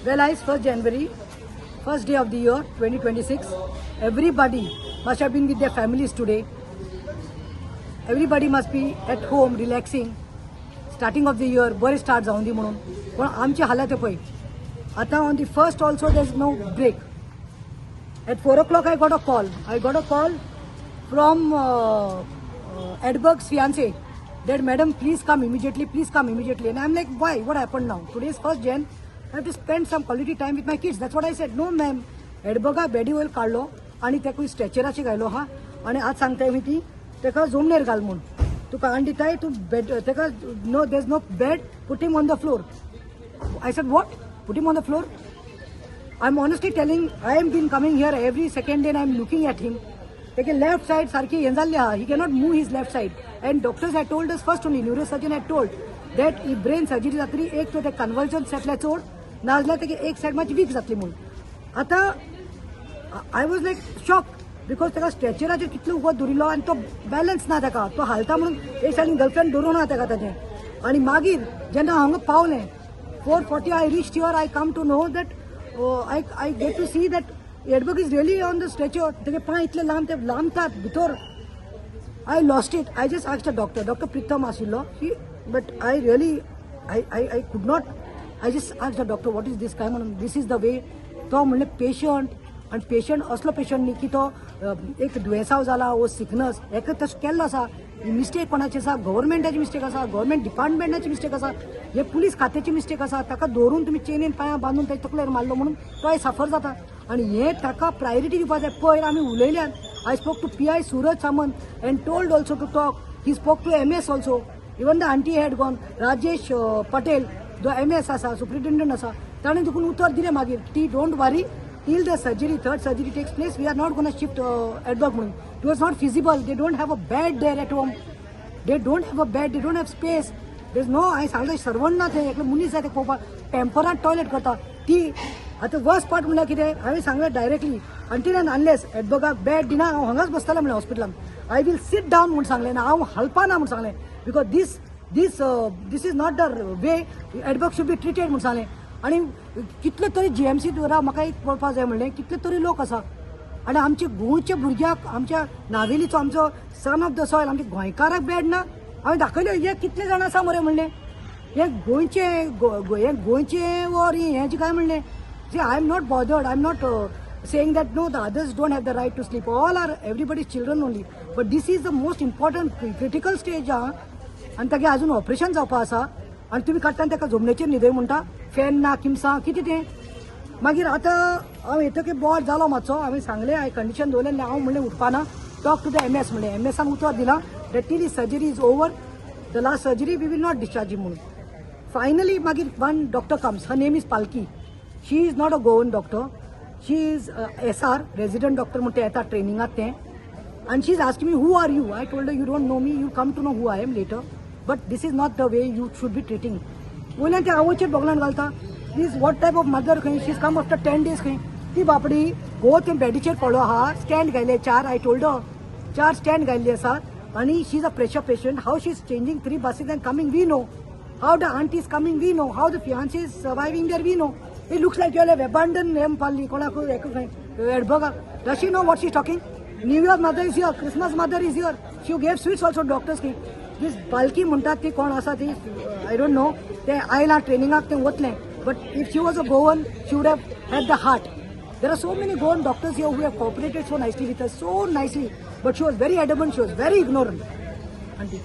Well, it's 1st January, first day of the year 2026. Everybody must have been with their families today. Everybody must be at home relaxing. Starting of the year, बरे start जाऊन दी म्हणून. पण आमची हालत आहे पळय. आता on the first also there is no break. At 4 o'clock I got a call. I got a call from Edberg's fiance that madam please come immediately, please come immediately. And I'm like, why? What happened now? Today is 1st Jan. I have to spend some quality time with my kids. That's what I said. No ma'am. Edberg Bedi oil काढलो आणि ते कोई स्ट्रेचराची घायलो हा आणि आज सांगताय मी ती तेका जोमनेर घाल म्हणून तुका आण दिताय तू बेड तेका no there is no bed put him on the floor. I said what? Put him on the floor? I'm honestly telling, I am been coming here every second day and I'm looking at him. Take left side sarki yenzalle ha. He cannot move his left side. And doctors had told us first only, neurosurgeon had told that if brain surgery जातली एक तो ते convulsions जातले चोड नाजल्या तेगे एक side माच weak जातली म्हणून. आता I was like shocked because तेका स्ट्रेचराचेर कितलो उगो दुरिलो आनी तो बॅलन्स ना तेका तो हालता म्हणून एक साइडीन गर्लफ्रेंड धरून ना तेका ताचें. आनी मागीर जेन्ना हांगा पावलें 4:40 I reached here. I come to know that I get to see that Edberg is really on the stretcher. तेगे पांय इतले लांब ते लांबतात भितर. I lost it. I just asked the doctor. Dr. Pritham आशिल्लो. But I really I could not. I just asked the doctor what is this काय म्हणून. This is the way. तो म्हणले पेशंट आणि पेशंट असलो पेशंट न्ही की तो एक दुयेंसाव जाला वो सिकनस हेका तशें केल्लो आसा. ही मिस्टेक कोणाची आसा? गव्हर्नमेंटाची मिस्टेक आसा, गव्हर्नमेंट डिपार्टमेंटाची मिस्टेक आसा, हे पुलीस खात्याची मिस्टेक आसा. ताका दवरून तुमी चेनीन पांयां बांदून ताच्या तकलेर मारलो म्हणून तो सफर जाता. आणि हे ताका प्रायोरिटी दिवपाक जाय. पयर आमी उलयल्यात. I spoke to PI Suraj Samant and told also to talk. He spoke to MS also. Even the auntie had gone. Rajesh Patel, the MS asa, superintendent asa. ताणें देखून उतर दिलें मागीर ती don't worry till the surgery, third surgery takes place, we are not going to shift Edberg म्हणून. It was not feasible. They don't have a bed there at home. They don't have a bed. They don't have space. There's no. I सांगता servant ना ते एकलो मुनीस जाय ते पळोवपाक temporary toilet करता ती. आता वर्स्ट पार्ट म्हणल्यार कितें हांवें सांगलें डायरेक्टली अंटील एंड अनलेस एडबर्गाक बेड दिना हांव हांगाच बसतालें म्हणलें हॉस्पिटलान. आय विल सिट डावन म्हणून सांगलें ना हांव हलपा ना म्हणून सांगलें because this is not the way Edberg should be treated म्हणून सांगलें. आणि कितले तरी GMC द्वारा म्हाका एक पळोवपाक जाय म्हणलें कितले तरी लोक आसा आनी आमचे गोंयच्या भुरग्याक आमच्या नावेलीचो आमचो सन ऑफ द सॉयल आमच्या गोंयकाराक बेड ना. हांवें दाखयलें हे कितले जाण आसा मरे म्हणलें हे गोंयचे वर हें काय म्हणलें. See, I am not bothered. I am not saying that no, the others don't have the right to sleep. All are everybody's children only. But this is the most important critical stage. आणि तागे अजून operation जावपा आसा आणि तुम्ही काडटान ताका जमनीचेर न्हिदय म्हणटा fan ना किमसां कितें तें. मागीर आतां हांव येतकीर बोवाळ जालो मातसो. हांवें सांगलें हांवें कंडिशन दवरलें हांव म्हणलें उठपाना. टॉक टू द MS म्हणलें. MSान उतर दिलां that till surgery is over the last surgery we will not discharge म्हणून. फायनली मागीर one doctor comes. Her name is Palki. She is not a government doctor. She is SR, resident doctor म्हणते येता ट्रेनिंगात तें. And she is asking me, who are you? I told her, you don't know me. You come to know who I am later. But this is not the way you should be treating. वयल्यान ते आवयचेर बोगलान घालता. This what type of mother खंय? She's come after 10 days खंय. ती बापडी गो ते बेडीचेर पडलो आहा. स्टँड घायले 4. I told her 4 स्टँड घायल्ले आसात आणि she is a pressure patient. How she is changing 3 buses and coming we know. How the aunt is coming we know. How the fiancé is surviving there we know. It looks like you have abandoned him, Palli. Edberg. Does she know what she's talking? New Year mother is here. Christmas mother is here. She gave sweets also doctors. This Palki म्हणतात ती कोण आसा ती I don't know. ते आयला ट्रेनिंगाक ते वतले. But if she was a Goan, she would have had the heart. There are so many Goan doctors here who have cooperated so nicely with us, so nicely. But she was very adamant. She was very ignorant. Auntie.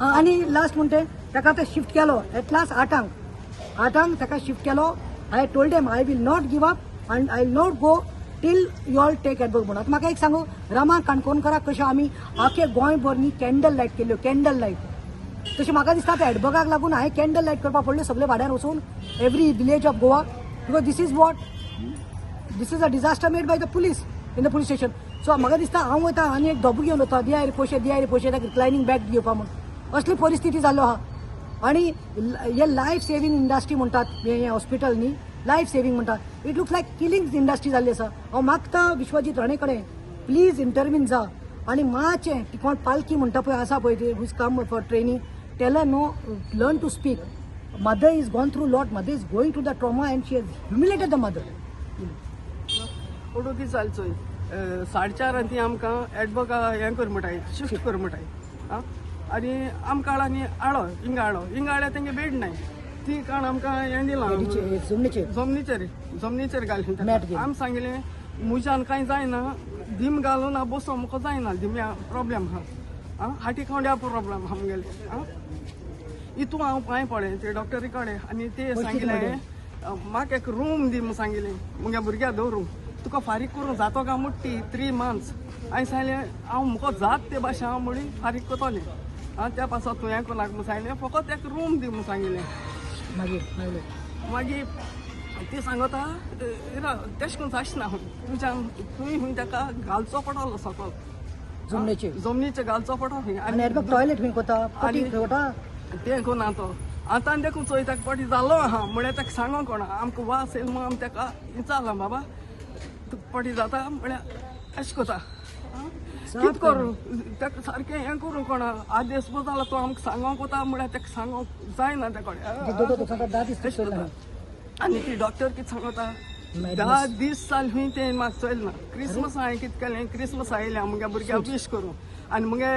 आणि last म्हणते ताका ते shift केलो at last 8 ताका shift केलो. I told them I will not give up and I will not go till you all take Edberg म्हणून. म्हाका एक सांगू रामा काणकोणकाराक कशें आमी आखे गोंयभर न्ही कॅन्डल लायट केल्यो कॅन्डल लायट तशें म्हाका दिसता ते एडबर्गाक लागून हांवें कॅन्डल लायट करपाक पडल्यो सगळे वाड्यार वचून every village of Goa because this is a disaster made by the police in the police station. So म्हाका दिसता हांव वयता आनी एक धोबो घेवन वता दिया रे पयशे ताका रिक्लायनींग बॅग घेवपा म्हणून. असली परिस्थिती जाल्लो आहा. आणि हे लायफ सेव्हिंग इंडस्ट्री म्हणटात हे हॉस्पिटल न्ही लायफ सेव्हिंग म्हणटात. It looks like killing industry जाल्ली आसा. हांव मागता विश्वजीत राणे कडेन प्लीज इंटरव्हीन जा आणि मातशें ती कोण पालकी म्हणटा पळय आसा पळय ती who's come for training tell no learn to speak mother is gone through a lot. Mother is going through the trauma and she has humiliated the mother. उडो कितें जालें चोय 4:30 ती आमकां एडवोका हें कर म्हणटाय शिफ्ट कर म्हणटाय आं आनी आमकां आनी हाडो हिंगा हाडल्या तेंगे बेड नाय ती कारण आमकां हें दिलां जमनीचेर घालीन आमी सांगिल्लें मुज्यान कांय जायना धीम घालून बसो म्हाका जायना धिम्या प्रॉब्लेम आहा आं हाटी खांड्या प्रॉब्लेम आहा मुगेले आं इतू हांव पांय पडलें ते डॉक्टरी कडेन आनी ते सांगिल्लें म्हाका एक रूम दी म्हूण सांगिल्लें मुगे भुरग्यां दवरूं तुका फारीक करूं जातो काय मुट्टी 3 months हांवें सांगलें हांव म्हाका जात ते भाशेन हांव म्हणून फारीक करतलें आं त्या पासत तूं हें कोणाक म्हूण सांगलें फकत एक रूम दी म्हूण सांगिल्लें मागीर ती सांगता तेश करून जायना तुज्यान तुवें खंय ताका घालचो पडलो सकल जमनीचे घालचो पडलो आनी टॉयलेट खंय कोता तें कोण तो आतां देखून चोय ताका पटी जालो आहा म्हळ्यार ताका सांगो कोणा आमकां वास येयलो म्हूण आमी ताका विचारलां बाबा तुका पटी जाता म्हळ्यार अशें कोता कितें करूं ताका सारकें हें करूं कोणा आदेश बो जालो तो आमकां सांगोंक कोता म्हळ्यार ताका सांगोंक जायना ताका आनी ती डॉक्टर कितें सांगता 10 दीस जाल हूंय तें म्हाका चलना क्रिसमस हांवें कितें केलें क्रिसमस आयल्या मुगे भुरग्याक विश करूं आनी मुगे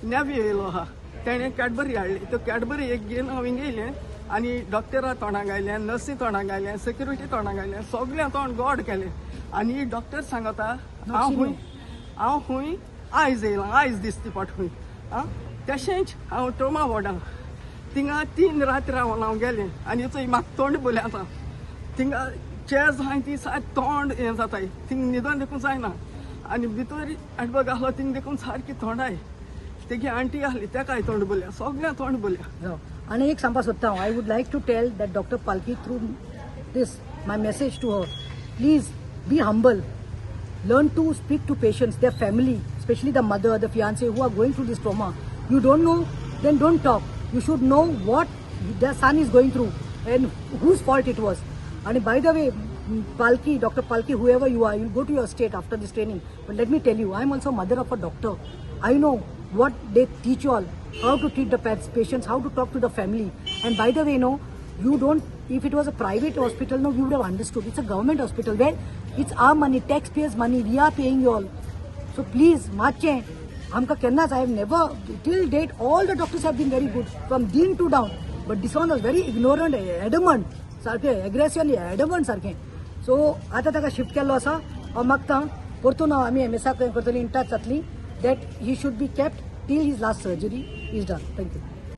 नेव्यू येयलो आहा तेणें कॅडबरी हाडली तो कॅडबरी एक घेवन हांव हिंगा येयलें आनी डॉक्टरा तोंडाक घायलें नर्सी तोंडाक घायलें सेक्युरिटी तोंडाक घायलें सगळें तोंड गोड केलें आनी डॉक्टर सांगता हांव हूंय आयज येयलां आयज दिसता पट हूंय आं तशेंच हांव ट्रोमा वॉर्डां थिंगा 3 राती रावन हांव गेलें आनी चोय म्हाका तोंड बोलें आतां थिंगा चेज हांवें ती सारकी तोंड हें जाताय थिंग न्हिदोन देखून जायना आनी भितर एडबग आहलो थिंग देखून सारकी तोंडाय तेगे आंटी आहली तेकाय तोंड बोल्या सगळ्या तोंड बोल्या आनी एक सांगपाक सोदता हांव I would like to tell that doctor Palki through this my message to her please be humble learn to speak to patients, their family, especially the mother, the fiancé who are going through this trauma. You don't know, then don't talk. You should know what their son is going through and whose fault it was. And by the way, Palki, Dr. Palki, whoever you are, you'll go to your state after this training. But let me tell you, I'm also mother of a doctor. I know what they teach you all, how to treat the patients, how to talk to the family. And by the way, you don't, if it was a private hospital, you would have understood. It's a government hospital where it's our money, taxpayers' money, we are paying you all. So please, mache, hamka kennas, I have never, till date, all the doctors have been very good, from dean to down. But this one was very ignorant, adamant, sarke, aggressively adamant sarke. So, आता taka shift केल्लो आसा, हांव मागता, परतून आमी MSA करतली in touch जातली, that he should be kept till his last surgery is done. Thank you.